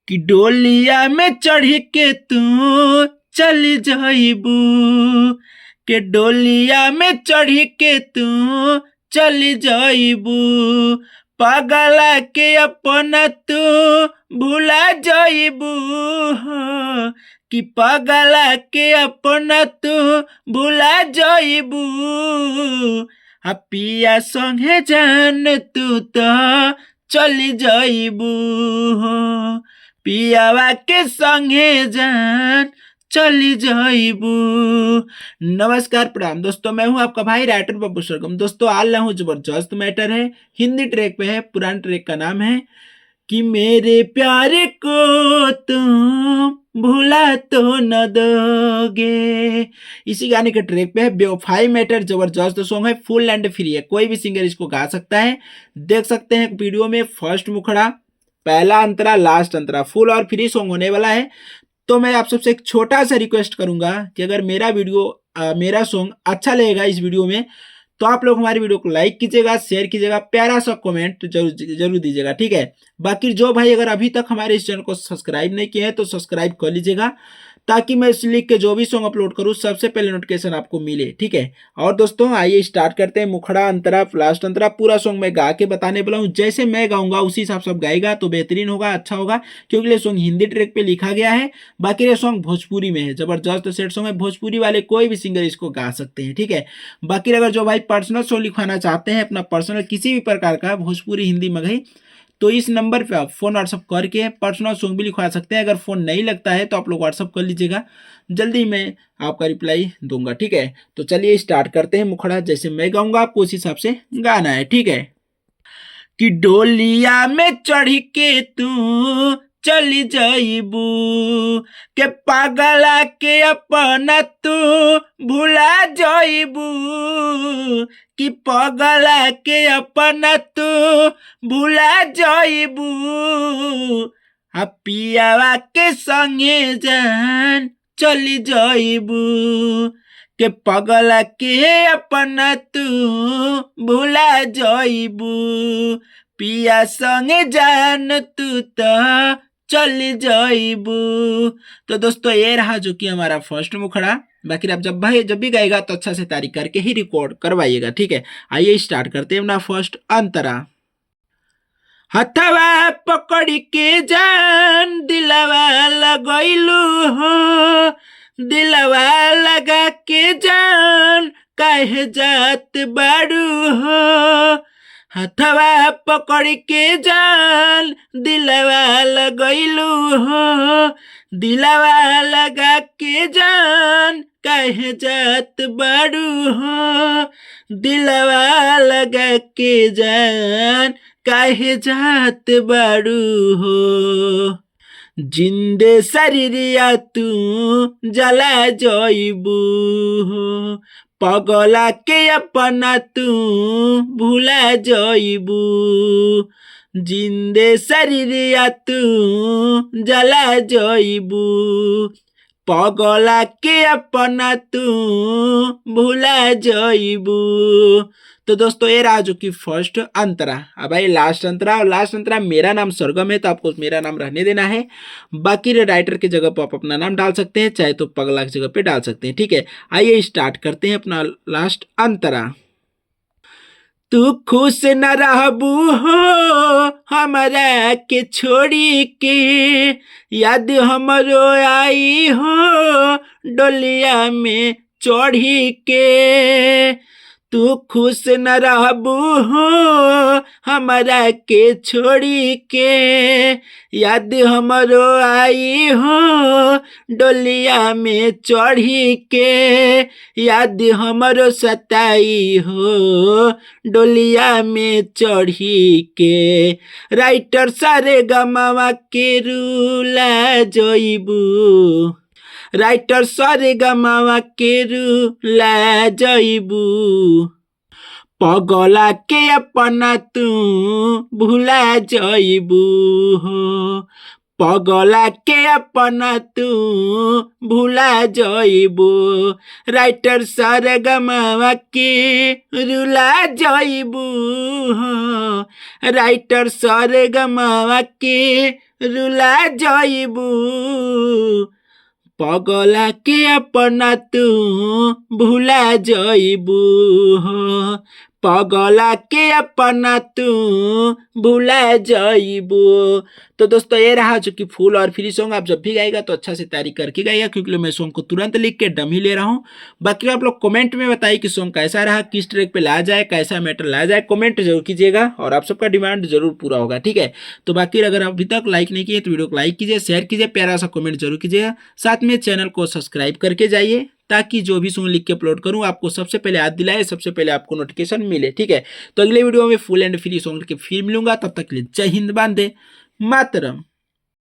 कि डोलिया में चढ़ के तू चल जाइबू, के डोलिया में चढ़ के तू चल जाइबू, पागला के अपना तू भुला जाइबू, कि पागला के अपना तू भुला जाइबू, पिया संगे जान तू तो चली जाइबू, पियावा के संगे जान चली जाइबू। नमस्कार प्रणाम दोस्तों, मैं हूं आपका भाई राइटर बब्बू सरगम। दोस्तों आ रहा हूं जबरदस्त मैटर है, हिंदी ट्रैक पे है। पुराने ट्रैक का नाम है कि मेरे प्यार को तुम भूला तो न दोगे। इसी गाने के ट्रैक पे है। बेवफाई मैटर जबरदस्त सॉन्ग है, फुल एंड फ्री है, कोई भी सिंगर इसको गा सकता है। देख सकते हैं वीडियो में फर्स्ट मुखड़ा, पहला अंतरा, लास्ट अंतरा, फुल और फ्री सॉन्ग होने वाला है। तो मैं आप सबसे एक छोटा सा रिक्वेस्ट करूंगा कि अगर मेरा सॉन्ग अच्छा लगेगा इस वीडियो में, तो आप लोग हमारी वीडियो को लाइक कीजिएगा, शेयर कीजिएगा, प्यारा सा कमेंट जरूर दीजिएगा, ठीक है। बाकी जो भाई अगर अभी तक हमारे इस चैनल को सब्सक्राइब नहीं किए हैं तो सब्सक्राइब कर लीजिएगा, ताकि मैं इस लिख के जो भी सॉन्ग अपलोड करूँ सबसे पहले नोटिफिकेशन आपको मिले, ठीक है। और दोस्तों आइए स्टार्ट करते हैं। मुखड़ा, अंतरा, लास्ट अंतरा, पूरा सॉन्ग मैं गा के बताने वाला हूँ। जैसे मैं गाऊंगा उसी हिसाब से आप गाएगा तो बेहतरीन होगा, अच्छा होगा, क्योंकि ये सॉन्ग हिंदी ट्रैक पे लिखा गया है। बाकी ये सॉन्ग भोजपुरी में है, जबरदस्त सेट सॉन्ग है। भोजपुरी वाले कोई भी सिंगर इसको गा सकते हैं, ठीक है। बाकी अगर जो भाई पर्सनल सॉन्ग लिखवाना चाहते हैं, अपना पर्सनल किसी भी प्रकार का भोजपुरी, हिंदी, मगही, तो इस नंबर पे आप फोन व्हाट्सअप करके पर्सनल सॉन्ग भी लिखवा सकते हैं। अगर फोन नहीं लगता है तो आप लोग व्हाट्सअप कर लीजिएगा, जल्दी ही मैं आपका रिप्लाई दूंगा, ठीक है। तो चलिए स्टार्ट करते हैं। मुखड़ा जैसे मैं गाऊंगा आपको उस हिसाब से गाना है, ठीक है। कि डोलिया में चढ़ के तू चली जाइबू, के पागला के अपना तू भुला जाइबू, कि पागला के अपना तू भुला जाइबू, पियावा के संगे जान चली जाइबू, के पगला के अपना तू भुला जाइबू, पिया संगे जान तू तो चली जाइबू। तो दोस्तों ये रहा जो कि हमारा फर्स्ट मुखड़ा। बाकी आप जब भी गाएगा तो अच्छा से तारीख करके ही रिकॉर्ड करवाइएगा, ठीक है। आइए स्टार्ट करते हैं अपना फर्स्ट अंतरा। हथवा पकड़ के जान दिलवा लगैलू हो, दिलवा लगा के जान काहे जात बाड़ू हो, हथवा पकड़ के जान दिलवा लगैलू हो, दिलवा लगा के जान काहे जात बाड़ू हो, दिलवा लगा के जान काहे जात बाड़ू हो, जिंदे शरीरिया तू जला जाइबू हो, पगला के अपना तू भुला जाइबू, जिंदे शरीरिया तू जला जाइबू, पगला के अपना तू भुला जाइबू। तो दोस्तों ये रहा जो कि फर्स्ट अंतरा। अब भाई लास्ट अंतरा, और लास्ट अंतरा मेरा नाम सरगम है तो आपको मेरा नाम रहने देना है। बाकी राइटर की जगह पर आप अपना नाम डाल सकते हैं, चाहे तो पगला की जगह पे डाल सकते हैं, ठीक है। आइए स्टार्ट करते हैं अपना लास्ट अंतरा। तू खुश न रहबू हो हमारा के छोड़ी के, याद हमरो आई हो डोलिया में चढ़ी के, तू खुश न रहबू हो हमारा के छोड़ी के, याद हमरो आई हो डोलिया में चढ़ी के, याद हमरो सताई हो डोलिया में चढ़ी के, राइटर सारे गमावा के रूला जोइबू, राइटर सारे गमावा के रूला जाइबू, पगला के अपना तू भुला जाइबू हो, पगला के अपना तू भुला जाइबू, राइटर सारे गमावा के रुला जाइबू हो, राइटर सारे गमावा के रुला जाइबू पगला के अपना तू भूला जाइबू हो पगला के अपना तू भूला जाइबू। तो दोस्तों ये रहा जो कि फुल और फ्री सॉन्ग। आप जब भी गाएगा तो अच्छा से तैयारी करके गाएगा, क्योंकि मैं सॉन्ग को तुरंत लिख के डम ही ले रहा हूँ। बाकी आप लोग कमेंट में बताइए कि सॉन्ग कैसा रहा, किस ट्रैक पे लाया जाए, कैसा मैटर लाया जाए, कमेंट जरूर कीजिएगा और आप सबका डिमांड जरूर पूरा होगा, ठीक है। तो बाकी अगर आप अभी तक लाइक नहीं किए तो वीडियो को लाइक कीजिए, शेयर कीजिए, प्यारा सा कमेंट जरूर कीजिएगा, साथ में चैनल को सब्सक्राइब करके जाइए ताकि जो भी सॉन्ग लिख के अपलोड करूं आपको सबसे पहले याद दिलाए, सबसे पहले आपको नोटिफिकेशन मिले, ठीक है। तो अगले वीडियो में फुल एंड फ्री सॉन्ग के फिर मिलूंगा, तब तक के लिए जय हिंद, वंदे मातरम।